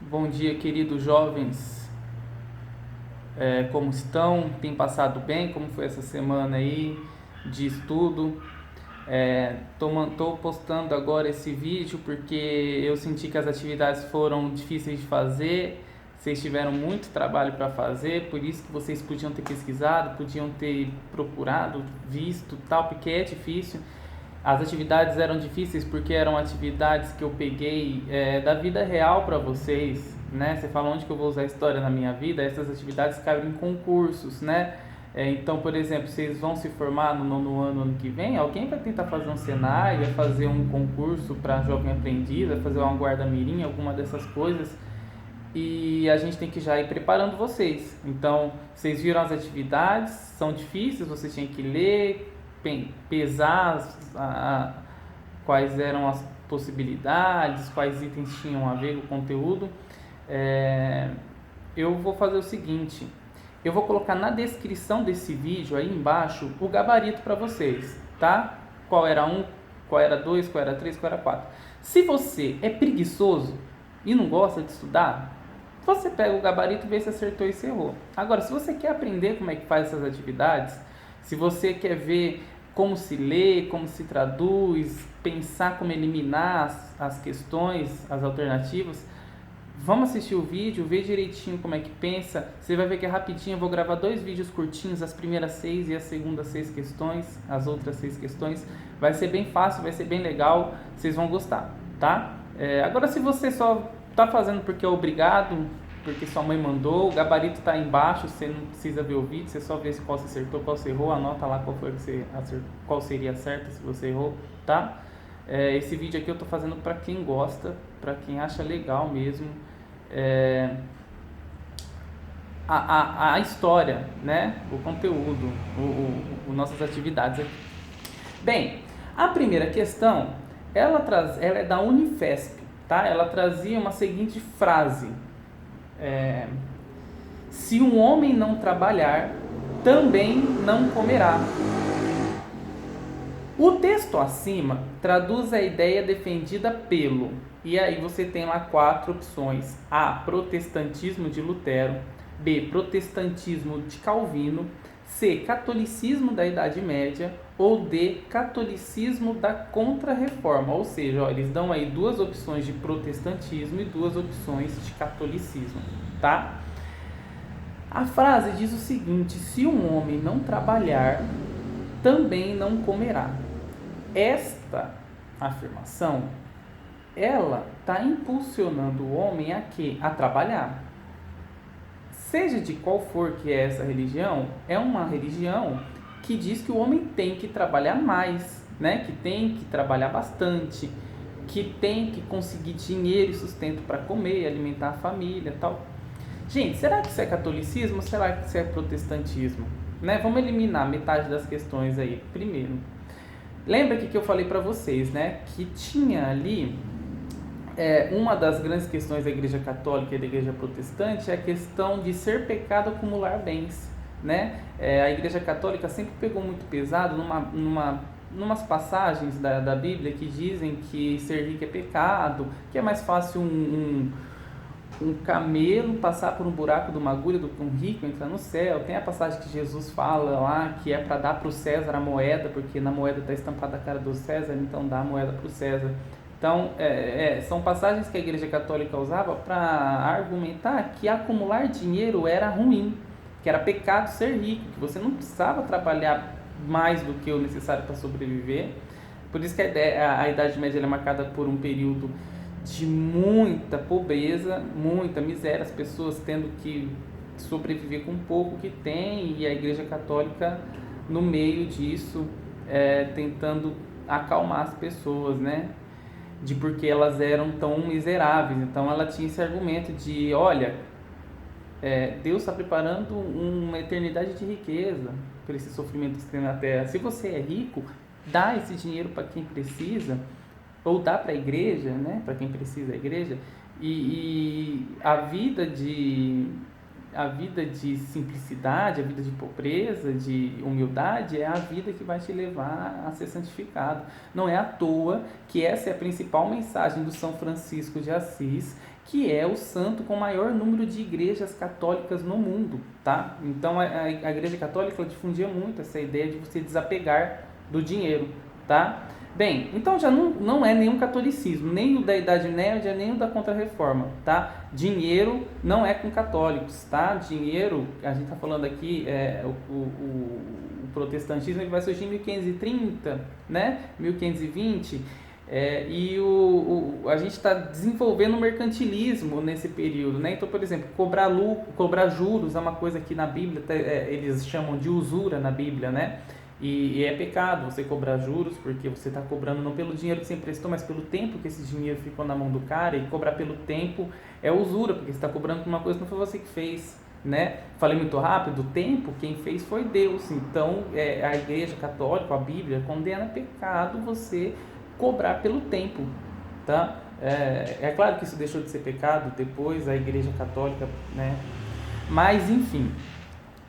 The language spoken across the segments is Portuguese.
Bom dia, queridos jovens. Como estão? Tem passado bem? Como foi essa semana aí de estudo? Tô postando agora esse vídeo porque eu senti que as atividades foram difíceis de fazer. Vocês tiveram muito trabalho para fazer, por isso que vocês podiam ter pesquisado, podiam ter procurado, visto, tal, porque é difícil. As atividades eram difíceis porque eram atividades que eu peguei da vida real para vocês, né? Você fala onde que eu vou usar a história na minha vida? Essas atividades caem em concursos, né? Então, por exemplo, vocês vão se formar no nono ano que vem, alguém vai tentar fazer um Senai, vai fazer um concurso para jovem aprendiz, vai fazer uma guarda-mirim, alguma dessas coisas, e a gente tem que já ir preparando vocês. Então, vocês viram as atividades, são difíceis, vocês tinham que ler, pesar quais eram as possibilidades, quais itens tinham a ver com o conteúdo. Eu vou fazer o seguinte, eu vou colocar na descrição desse vídeo aí embaixo o gabarito para vocês, tá? Qual era um, qual era dois, qual era três, qual era quatro. Se você é preguiçoso e não gosta de estudar, você pega o gabarito e vê se acertou e se errou. Agora, se você quer aprender como é que faz essas atividades, se você quer ver como se lê, como se traduz, pensar como eliminar as questões, as alternativas, vamos assistir o vídeo, ver direitinho como é que pensa. Você vai ver que é rapidinho, eu vou gravar 2 vídeos curtinhos, as primeiras 6 e as segundas 6 questões, as outras 6 questões. Vai ser bem fácil, vai ser bem legal, vocês vão gostar, tá? Agora, se você só tá fazendo porque é obrigado, porque sua mãe mandou, o gabarito tá aí embaixo, você não precisa ver o vídeo, você só vê se qual você acertou, qual você errou, anota lá qual foi que você acertou, qual seria certo se você errou, tá? Esse vídeo aqui eu tô fazendo para quem gosta, para quem acha legal mesmo a história, né? O conteúdo, nossas atividades aqui. Bem, a primeira questão, ela é da Unifesp, tá? Ela trazia uma seguinte frase: se um homem não trabalhar, também não comerá. O texto acima traduz a ideia defendida pelo, e aí você tem lá 4 opções: A, protestantismo de Lutero; B, protestantismo de Calvino; C, catolicismo da Idade Média; ou D, catolicismo da Contra-Reforma. Ou seja, ó, eles dão aí 2 opções de protestantismo e 2 opções de catolicismo, tá? A frase diz o seguinte: se um homem não trabalhar, também não comerá. Esta afirmação, ela está impulsionando o homem a quê? A trabalhar. Seja de qual for que é essa religião, é uma religião que diz que o homem tem que trabalhar mais, né? Que tem que trabalhar bastante, que tem que conseguir dinheiro e sustento para comer, alimentar a família e tal. Gente, será que isso é catolicismo ou será que isso é protestantismo? Né? Vamos eliminar metade das questões aí. Primeiro, lembra que eu falei para vocês, né? Que tinha ali uma das grandes questões da Igreja Católica e da Igreja Protestante é a questão de ser pecado acumular bens, né? A Igreja Católica sempre pegou muito pesado numas passagens da Bíblia que dizem que ser rico é pecado, que é mais fácil um camelo passar por um buraco de uma agulha do que um rico entrar no céu. Tem a passagem que Jesus fala lá que é para dar para o César a moeda, porque na moeda está estampada a cara do César, então dá a moeda para o César. Então, são passagens que a Igreja Católica usava para argumentar que acumular dinheiro era ruim, que era pecado ser rico, que você não precisava trabalhar mais do que o necessário para sobreviver. Por isso que a Idade Média é marcada por um período de muita pobreza, muita miséria, as pessoas tendo que sobreviver com o pouco que tem, e a Igreja Católica no meio disso tentando acalmar as pessoas, né? De porque elas eram tão miseráveis. Então ela tinha esse argumento de, olha, Deus está preparando uma eternidade de riqueza por esse sofrimento que você tem na Terra. Se você é rico, dá esse dinheiro para quem precisa, ou dá para a igreja, né? Para quem precisa da igreja, e a vida de simplicidade, a vida de pobreza, de humildade, é a vida que vai te levar a ser santificado. Não é à toa que essa é a principal mensagem do São Francisco de Assis, que é o santo com maior número de igrejas católicas no mundo, tá? Então a Igreja Católica ela difundia muito essa ideia de você desapegar do dinheiro, tá? Bem, então já não é nenhum catolicismo, nem o da Idade Média, nem o da Contra-Reforma, tá? Dinheiro não é com católicos, tá? Dinheiro, a gente está falando aqui, o protestantismo ele vai surgir em 1530, né? 1520, a gente está desenvolvendo o mercantilismo nesse período, né? Então, por exemplo, cobrar juros é uma coisa que na Bíblia eles chamam de usura na Bíblia, né? E é pecado você cobrar juros, porque você está cobrando não pelo dinheiro que você emprestou, mas pelo tempo que esse dinheiro ficou na mão do cara, e cobrar pelo tempo é usura, porque você está cobrando por uma coisa que não foi você que fez, né? Falei muito rápido, o tempo quem fez foi Deus, então a Igreja Católica, a Bíblia, condena pecado você cobrar pelo tempo, tá? É claro que isso deixou de ser pecado depois, a Igreja Católica, né? Mas, enfim,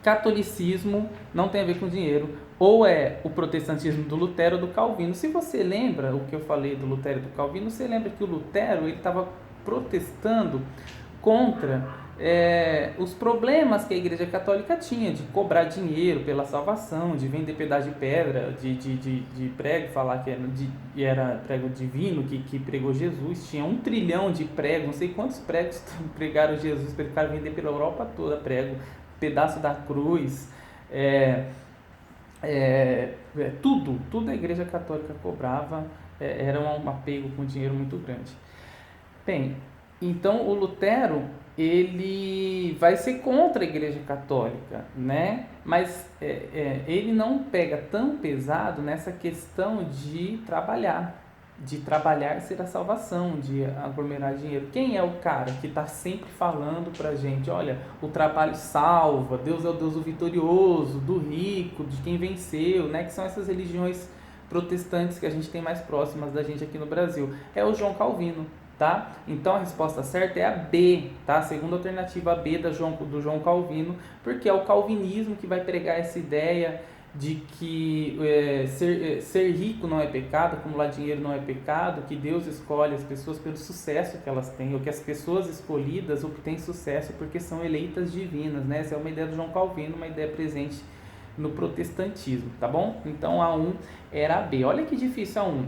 catolicismo não tem a ver com dinheiro, ou é o protestantismo do Lutero ou do Calvino. Se você lembra o que eu falei do Lutero e do Calvino, você lembra que o Lutero estava protestando contra os problemas que a Igreja Católica tinha de cobrar dinheiro pela salvação, de vender pedaço de pedra, de prego, falar que era prego divino, que pregou Jesus. Tinha 1 trilhão de pregos, não sei quantos pregos pregaram Jesus, para o cara vender pela Europa toda prego, pedaço da cruz, tudo a Igreja Católica cobrava, era um apego com dinheiro muito grande. Bem, então o Lutero ele vai ser contra a Igreja Católica, né? Mas ele não pega tão pesado nessa questão de trabalhar ser a salvação, de aglomerar dinheiro. Quem é o cara que está sempre falando pra gente, olha, o trabalho salva, Deus é o Deus do vitorioso, do rico, de quem venceu, né? Que são essas religiões protestantes que a gente tem mais próximas da gente aqui no Brasil. É o João Calvino, tá? Então a resposta certa é a B, tá? A segunda alternativa, a B do João Calvino, porque é o calvinismo que vai pregar essa ideia de que ser rico não é pecado, acumular dinheiro não é pecado, que Deus escolhe as pessoas pelo sucesso que elas têm, ou que as pessoas escolhidas obtêm sucesso porque são eleitas divinas, né? Essa é uma ideia do João Calvino, uma ideia presente no protestantismo, tá bom? Então a 1 era a B. Olha que difícil a 1.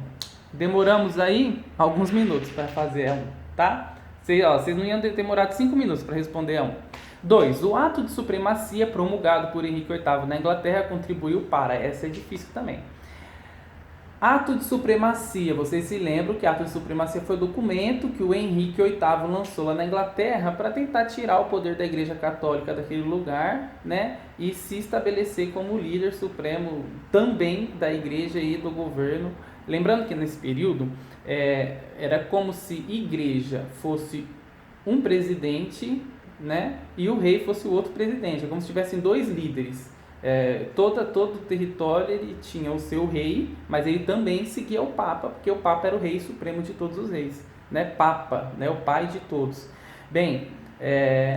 Demoramos aí alguns minutos para fazer a 1, tá? Vocês não iam ter demorado 5 minutos para responder a 1. 2. O ato de supremacia promulgado por Henrique VIII na Inglaterra contribuiu para... Essa é difícil também. Ato de supremacia. Vocês se lembram que ato de supremacia foi o documento que o Henrique VIII lançou lá na Inglaterra para tentar tirar o poder da Igreja Católica daquele lugar, né? E se estabelecer como líder supremo também da Igreja e do governo. Lembrando que nesse período era como se igreja fosse um presidente, né? E o rei fosse o outro presidente. É como se tivessem 2 líderes. Todo o território ele tinha o seu rei, mas ele também seguia o Papa, porque o Papa era o rei supremo de todos os reis, né? Papa, né? O pai de todos. Bem,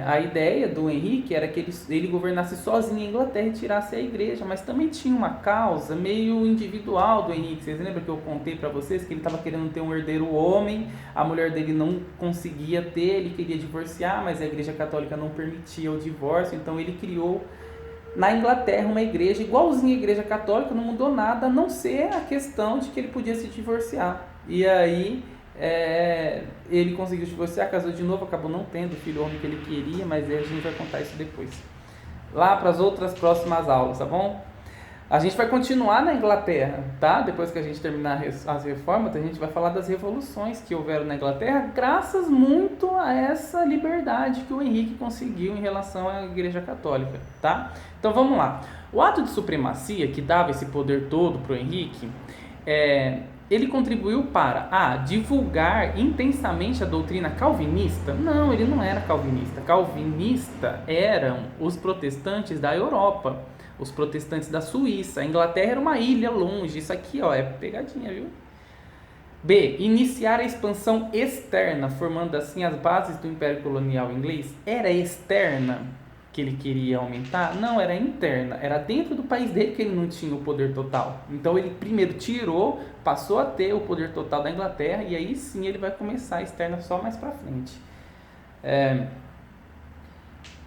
a ideia do Henrique era que ele governasse sozinho a Inglaterra e tirasse a igreja, mas também tinha uma causa meio individual do Henrique. Vocês lembram que eu contei para vocês que ele estava querendo ter um herdeiro homem, a mulher dele não conseguia ter, ele queria divorciar, mas a Igreja Católica não permitia o divórcio, então ele criou na Inglaterra uma igreja igualzinha à Igreja Católica, não mudou nada, a não ser a questão de que ele podia se divorciar. E aí ele conseguiu divorciar, casou de novo, acabou não tendo o filho homem que ele queria, mas a gente vai contar isso depois, lá para as outras próximas aulas, tá bom? A gente vai continuar na Inglaterra, tá? Depois que a gente terminar as reformas, a gente vai falar das revoluções que houveram na Inglaterra, graças muito a essa liberdade que o Henrique conseguiu em relação à Igreja Católica, tá? Então vamos lá. O ato de supremacia que dava esse poder todo para o Henrique, ele contribuiu para divulgar intensamente a doutrina calvinista? Não, ele não era calvinista. Calvinista eram os protestantes da Europa, os protestantes da Suíça. A Inglaterra era uma ilha longe. Isso aqui, ó, é pegadinha, viu? B. Iniciar a expansão externa, formando assim as bases do Império Colonial Inglês. Era externa que ele queria aumentar? Não, era interna. Era dentro do país dele que ele não tinha o poder total. Então ele primeiro tirou, passou a ter o poder total da Inglaterra, e aí sim ele vai começar a externa só mais pra frente.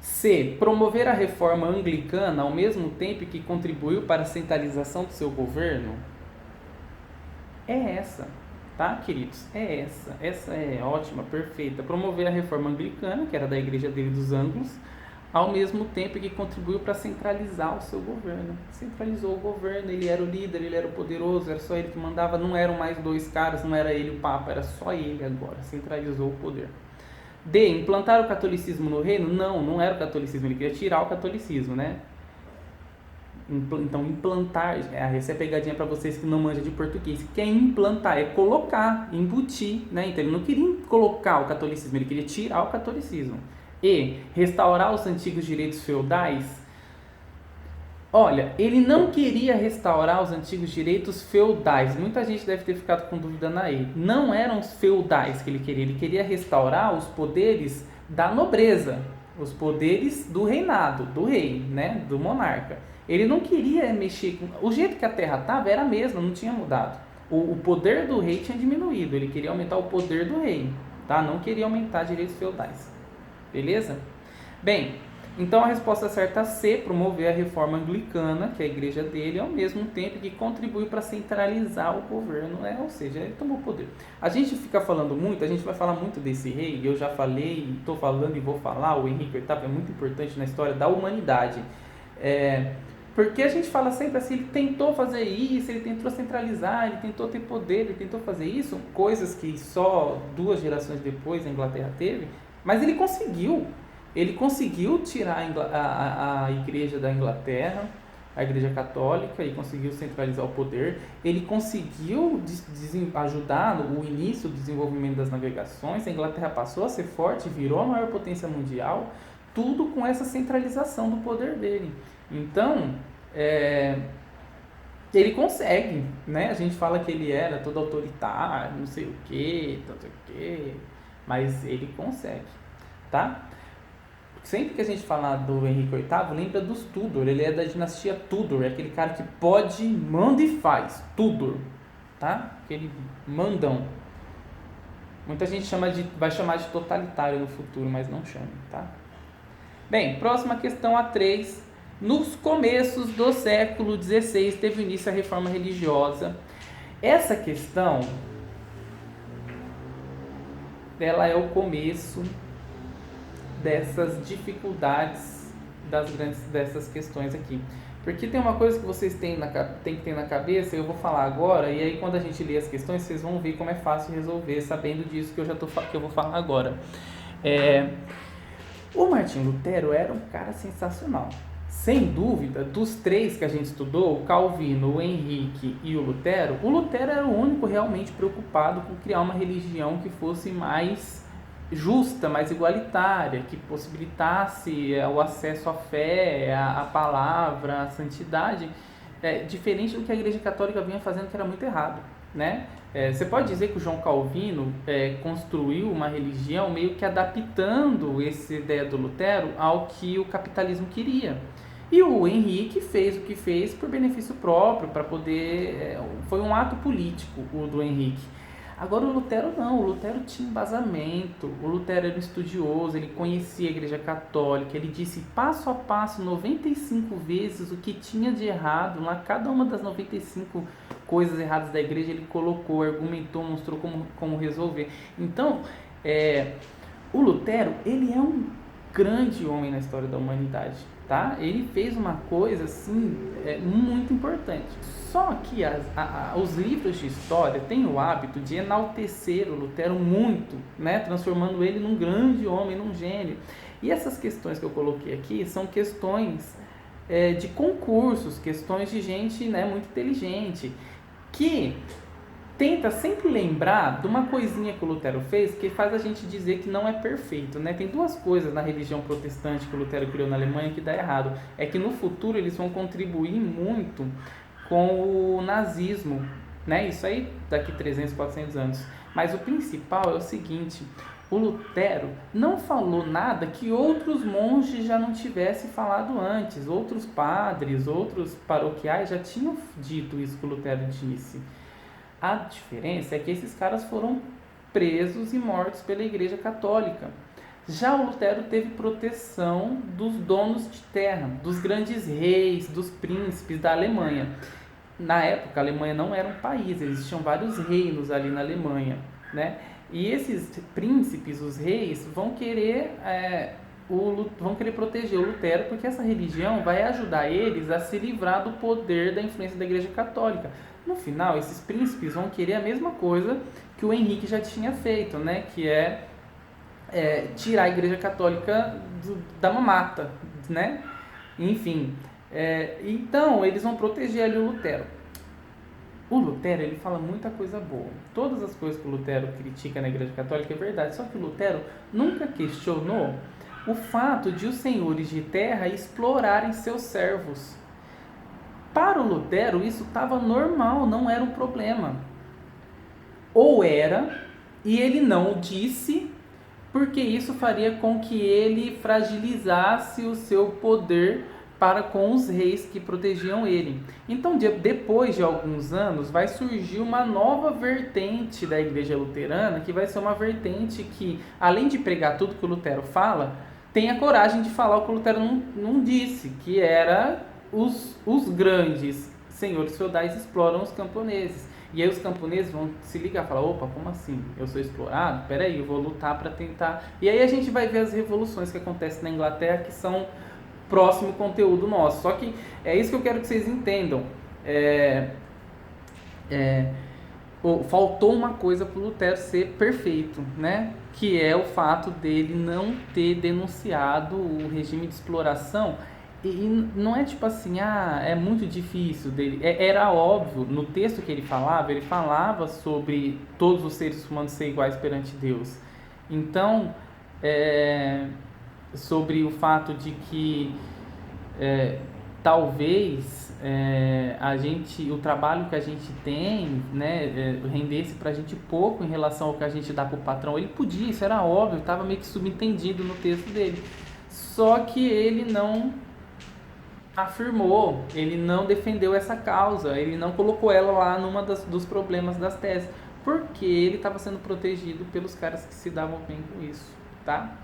C. Promover a reforma anglicana ao mesmo tempo que contribuiu para a centralização do seu governo. É essa, tá, queridos? É essa. Essa é ótima, perfeita. Promover a reforma anglicana, que era da igreja dele dos ângulos, ao mesmo tempo que contribuiu para centralizar o seu governo. Centralizou o governo, ele era o líder, ele era o poderoso, era só ele que mandava, não eram mais dois caras, não era ele o Papa, era só ele agora, centralizou o poder. D. Implantar o catolicismo no reino? Não, não era o catolicismo, ele queria tirar o catolicismo, né? Então, implantar, essa é a pegadinha para vocês que não manjam de português. Que é implantar, é colocar, embutir, né? Então, ele não queria colocar o catolicismo, ele queria tirar o catolicismo. E. Restaurar os antigos direitos feudais? Olha, ele não queria restaurar os antigos direitos feudais. Muita gente deve ter ficado com dúvida na E. Não eram os feudais que ele queria restaurar os poderes da nobreza, os poderes do reinado, do rei, né, do monarca. Ele não queria mexer com... O jeito que a terra estava era a mesma, não tinha mudado. O poder do rei tinha diminuído, ele queria aumentar o poder do rei, tá? Não queria aumentar direitos feudais. Beleza? Bem, então a resposta certa é C, promover a reforma anglicana, que é a igreja dele, ao mesmo tempo que contribuiu para centralizar o governo, né? Ou seja, ele tomou poder. A gente fica falando muito, a gente vai falar muito desse rei, eu já falei, estou falando e vou falar, o Henrique VIII é muito importante na história da humanidade. Porque a gente fala sempre assim, ele tentou fazer isso, ele tentou centralizar, ele tentou ter poder, ele tentou fazer isso, coisas que só 2 gerações depois a Inglaterra teve, mas ele conseguiu. Ele conseguiu tirar a igreja da Inglaterra, a igreja católica, e conseguiu centralizar o poder. Ele conseguiu ajudar no início do desenvolvimento das navegações. A Inglaterra passou a ser forte, virou a maior potência mundial, tudo com essa centralização do poder dele. Então, ele consegue, né? A gente fala que ele era todo autoritário, não sei o quê, mas ele consegue, tá? Sempre que a gente falar do Henrique VIII, lembra dos Tudor. Ele é da dinastia Tudor, é aquele cara que pode, manda e faz. Tudor, tá? Aquele mandão. Muita gente vai chamar de totalitário no futuro, mas não chama, tá? Bem, próxima questão, a 3. Nos começos do século XVI teve início a reforma religiosa. Essa questão, ela é o começo dessas dificuldades dessas questões aqui. Porque tem uma coisa que vocês têm que ter na cabeça, eu vou falar agora, e aí quando a gente lê as questões, vocês vão ver como é fácil resolver, sabendo disso que eu vou falar agora. O Martinho Lutero era um cara sensacional. Sem dúvida, dos 3 que a gente estudou, o Calvino, o Henrique e o Lutero era o único realmente preocupado com criar uma religião que fosse mais justa, mais igualitária, que possibilitasse o acesso à fé, à palavra, à santidade, diferente do que a Igreja Católica vinha fazendo, que era muito errado, né? Você pode dizer que o João Calvino construiu uma religião meio que adaptando essa ideia do Lutero ao que o capitalismo queria. E o Henrique fez o que fez por benefício próprio, para poder... foi um ato político, o do Henrique. Agora o Lutero não, o Lutero tinha embasamento, o Lutero era um estudioso, ele conhecia a Igreja Católica, ele disse passo a passo, 95 vezes o que tinha de errado, lá cada uma das 95 coisas erradas da Igreja ele colocou, argumentou, mostrou como resolver. Então, o Lutero, ele é um grande homem na história da humanidade, tá? Ele fez uma coisa assim, muito importante. Só que os livros de história têm o hábito de enaltecer o Lutero muito, né? Transformando ele num grande homem, num gênio. E essas questões que eu coloquei aqui são questões de concursos, questões de gente, né, muito inteligente, que tenta sempre lembrar de uma coisinha que o Lutero fez que faz a gente dizer que não é perfeito, né? Tem 2 coisas na religião protestante que o Lutero criou na Alemanha que dá errado. É que no futuro eles vão contribuir muito com o nazismo, né? Isso aí daqui 300, 400 anos. Mas o principal é o seguinte: o Lutero não falou nada que outros monges já não tivessem falado antes. Outros padres, outros paroquiais já tinham dito isso que o Lutero disse. A diferença é que esses caras foram presos e mortos pela Igreja Católica. Já o Lutero teve proteção dos donos de terra, dos grandes reis, dos príncipes da Alemanha. Na época, a Alemanha não era um país, existiam vários reinos ali na Alemanha, né? E esses príncipes, os reis, vão querer proteger o Lutero, porque essa religião vai ajudar eles a se livrar do poder da influência da Igreja Católica. No final, esses príncipes vão querer a mesma coisa que o Henrique já tinha feito, né? Que é tirar a Igreja Católica da mamata, né? Enfim, então eles vão proteger ali o Lutero. O Lutero, ele fala muita coisa boa. Todas as coisas que o Lutero critica na Igreja Católica é verdade, só que o Lutero nunca questionou o fato de os senhores de terra explorarem seus servos. Para o Lutero, isso estava normal, não era um problema. Ou era, e ele não o disse, porque isso faria com que ele fragilizasse o seu poder para com os reis que protegiam ele. Então, depois de alguns anos, vai surgir uma nova vertente da Igreja Luterana, que vai ser uma vertente que, além de pregar tudo que o Lutero fala, tem a coragem de falar o que o Lutero não disse, que era os grandes senhores feudais exploram os camponeses. E aí os camponeses vão se ligar e falar, opa, como assim? Eu sou explorado? Peraí, eu vou lutar para tentar... E aí a gente vai ver as revoluções que acontecem na Inglaterra, que são próximo conteúdo nosso. Só que é isso que eu quero que vocês entendam. Faltou uma coisa para o Lutero ser perfeito, né? Que é o fato dele não ter denunciado o regime de exploração. E não é tipo assim, é muito difícil dele. Era óbvio, no texto que ele falava sobre todos os seres humanos ser iguais perante Deus. Então, sobre o fato de que talvez o trabalho que a gente tem, né, rendesse pra gente pouco em relação ao que a gente dá pro patrão. Ele podia, isso era óbvio, estava meio que subentendido no texto dele. Só que ele não afirmou, ele não defendeu essa causa, ele não colocou ela lá numa dos problemas das teses, porque ele estava sendo protegido pelos caras que se davam bem com isso, tá?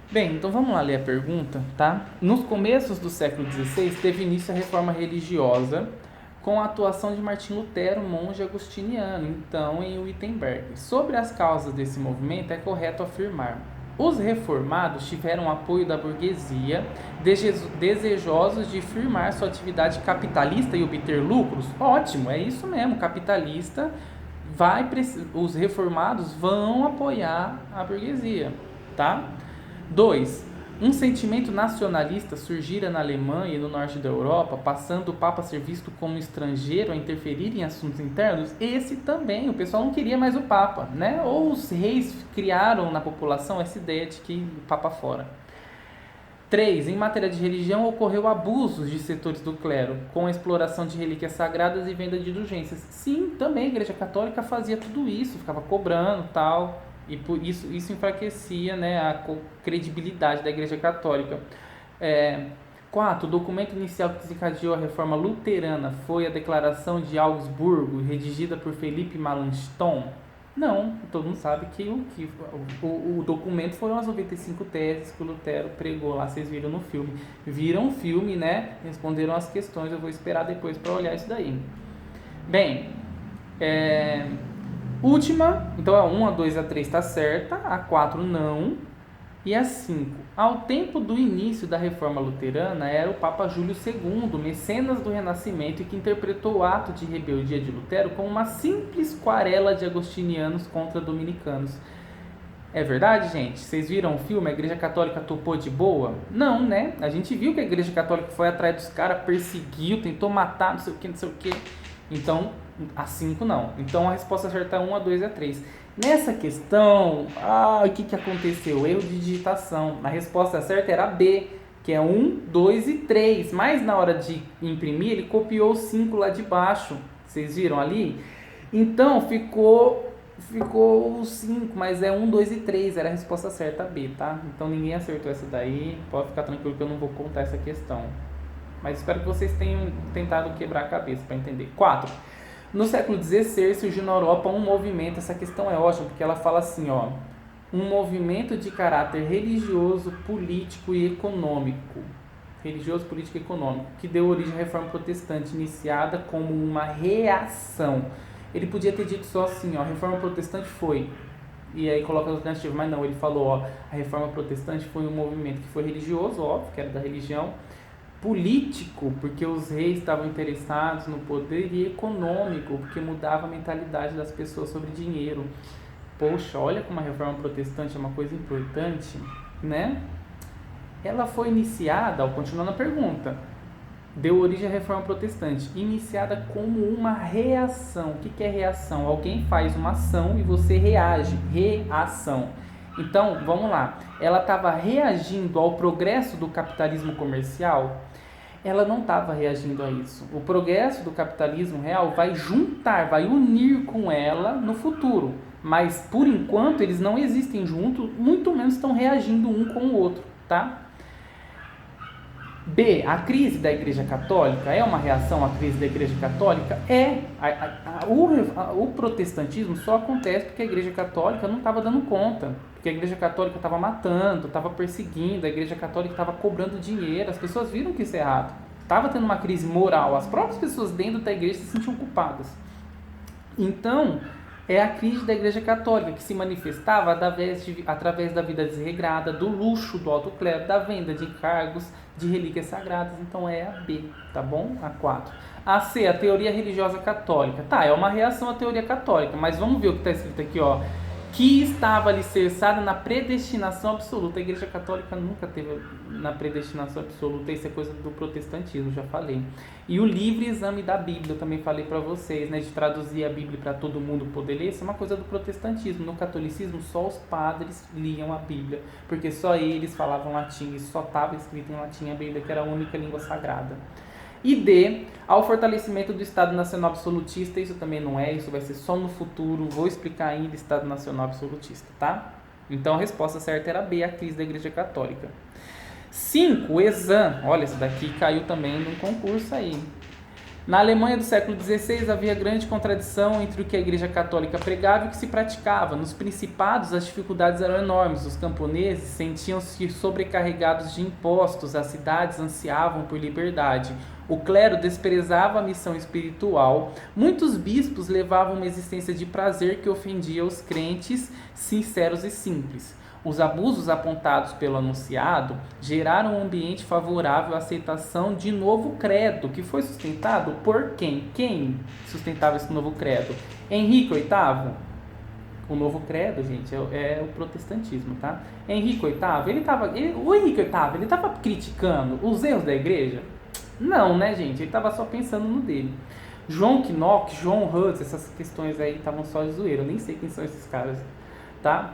Bem, então vamos lá ler a pergunta, tá? Nos começos do século XVI, teve início a reforma religiosa com a atuação de Martim Lutero, monge agostiniano, então em Wittenberg. Sobre as causas desse movimento, é correto afirmar: os reformados tiveram apoio da burguesia, desejosos de firmar sua atividade capitalista e obter lucros? Ótimo, é isso mesmo, capitalista os reformados vão apoiar a burguesia, tá? 2. Um sentimento nacionalista surgira na Alemanha e no norte da Europa, passando o Papa a ser visto como estrangeiro a interferir em assuntos internos. Esse também, o pessoal não queria mais o Papa, né? Ou os reis criaram na população essa ideia de que o Papa fora. 3. Em matéria de religião, ocorreu abusos de setores do clero, com a exploração de relíquias sagradas e venda de indulgências. Sim, também a Igreja Católica fazia tudo isso, ficava cobrando tal... E por isso enfraquecia, né, a credibilidade da Igreja Católica. 4. O documento inicial que desencadeou a reforma luterana foi a Declaração de Augsburgo, redigida por Felipe Melanchthon? Não, todo mundo sabe que o documento foram as 95 teses que o Lutero pregou lá, vocês viram no filme. Viram o filme, né? Responderam as questões, eu vou esperar depois para olhar isso daí. Bem, última, então a 1, a 2 e a 3 está certa, a 4 não, e a 5. Ao tempo do início da reforma luterana, era o Papa Júlio II, mecenas do Renascimento, e que interpretou o ato de rebeldia de Lutero como uma simples querela de agostinianos contra dominicanos. É verdade, gente? Vocês viram o filme? A Igreja Católica topou de boa? Não, né? A gente viu que a Igreja Católica foi atrás dos caras, perseguiu, tentou matar, não sei o que. Então, a 5 não. Então a resposta certa é 1, a 2 e a 3. Nessa questão, o que aconteceu? Erro de digitação. A resposta certa era B, que é 1, 2 e 3. Mas na hora de imprimir, ele copiou o 5 lá de baixo. Vocês viram ali? Então ficou o 5, mas é 1, 2 e 3. Era a resposta certa, B, tá? Então ninguém acertou essa daí. Pode ficar tranquilo que eu não vou contar essa questão. Mas espero que vocês tenham tentado quebrar a cabeça para entender. 4. No século XVI surgiu na Europa um movimento, essa questão é ótima, porque ela fala assim, um movimento de caráter religioso, político e econômico. Religioso, político e econômico, que deu origem à Reforma Protestante, iniciada como uma reação. Ele podia ter dito só assim, ó, a Reforma Protestante foi, e aí coloca as alternativas, mas não, ele falou, ó, a Reforma Protestante foi um movimento que foi religioso, óbvio, que era da religião, político, porque os reis estavam interessados no poder, e econômico, porque mudava a mentalidade das pessoas sobre dinheiro. Poxa, olha como a Reforma Protestante é uma coisa importante, né? Ela foi iniciada, continuando a pergunta, deu origem à Reforma Protestante, iniciada como uma reação. O que é reação? Alguém faz uma ação e você reage, reação. Então, vamos lá, ela estava reagindo ao progresso do capitalismo comercial? Ela não estava reagindo a isso. O progresso do capitalismo real vai juntar, vai unir com ela no futuro, mas por enquanto eles não existem juntos, muito menos estão reagindo um com o outro, tá? B. A crise da Igreja Católica é uma reação à crise da Igreja Católica? É. O protestantismo só acontece porque a Igreja Católica não estava dando conta. Porque a Igreja Católica estava matando, estava perseguindo, a Igreja Católica estava cobrando dinheiro. As pessoas viram que isso é errado. Estava tendo uma crise moral. As próprias pessoas dentro da igreja se sentiam culpadas. Então, é a crise da Igreja Católica que se manifestava através da vida desregrada, do luxo do alto clero, da venda de encargos, de relíquias sagradas. Então é a B, tá bom? A 4. A C, a teoria religiosa católica. Tá, é uma reação à teoria católica, mas vamos ver o que está escrito aqui, ó. Que estava alicerçada na predestinação absoluta. A Igreja Católica nunca teve na predestinação absoluta. Isso é coisa do protestantismo, já falei. E o livre exame da Bíblia, eu também falei para vocês, né, de traduzir a Bíblia para todo mundo poder ler. Isso é uma coisa do protestantismo. No catolicismo, só os padres liam a Bíblia, porque só eles falavam latim, e só estava escrito em latim a Bíblia, que era a única língua sagrada. E D, ao fortalecimento do Estado Nacional Absolutista. Isso também não é, isso vai ser só no futuro, vou explicar ainda Estado Nacional Absolutista, tá? Então a resposta certa era B, a crise da Igreja Católica. 5, o exame, olha, esse daqui caiu também num concurso aí. Na Alemanha do século XVI havia grande contradição entre o que a Igreja Católica pregava e o que se praticava. Nos principados as dificuldades eram enormes, os camponeses sentiam-se sobrecarregados de impostos, as cidades ansiavam por liberdade. O clero desprezava a missão espiritual, muitos bispos levavam uma existência de prazer que ofendia os crentes sinceros e simples. Os abusos apontados pelo anunciado geraram um ambiente favorável à aceitação de novo credo, que foi sustentado por quem? Quem sustentava esse novo credo? Henrique VIII? O novo credo, gente, é o protestantismo, tá? Henrique VIII, o Henrique VIII, ele estava criticando os erros da igreja? Não, né, gente? Ele estava só pensando no dele. João Knox, John Hus, essas questões aí estavam só de zoeira. Eu nem sei quem são esses caras, tá?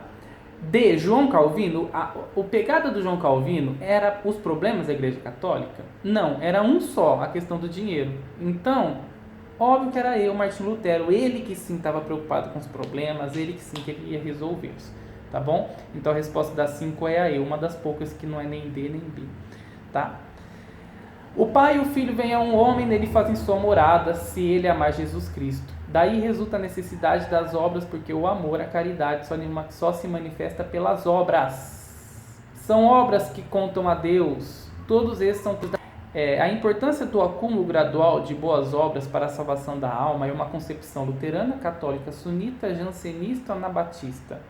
D. João Calvino. O pegada do João Calvino era os problemas da Igreja Católica? Não, era um só, a questão do dinheiro. Então, óbvio que era Martinho Lutero, ele que sim estava preocupado com os problemas, ele que sim queria resolvê-los, tá bom? Então a resposta da 5 é a E, uma das poucas que não é nem D nem B, tá? O Pai e o Filho vêm a um homem, nele fazem sua morada, se ele amar Jesus Cristo. Daí resulta a necessidade das obras, porque o amor, a caridade, só se manifesta pelas obras. São obras que contam a Deus. Todos esses são... a importância do acúmulo gradual de boas obras para a salvação da alma é uma concepção luterana, católica, sunita, jansenista ou anabatista.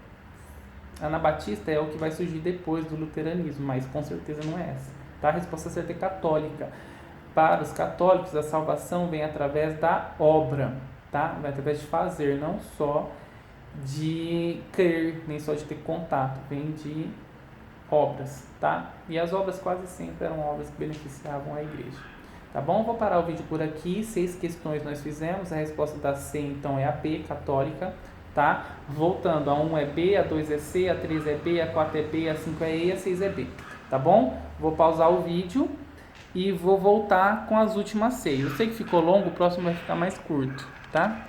Anabatista é o que vai surgir depois do luteranismo, mas com certeza não é essa. Tá? A resposta certa é católica. Para os católicos, a salvação vem através da obra. Tá? Vai através de fazer, não só de crer, nem só de ter contato, vem de obras, tá? E as obras quase sempre eram obras que beneficiavam a igreja, tá bom? Vou parar o vídeo por aqui, 6 questões nós fizemos, a resposta da C então é a B, católica, tá? Voltando, a 1 é B, a 2 é C, a 3 é B, a 4 é B, a 5 é E, a 6 é B, tá bom? Vou pausar o vídeo e vou voltar com as últimas 6. Eu sei que ficou longo, o próximo vai ficar mais curto, tá?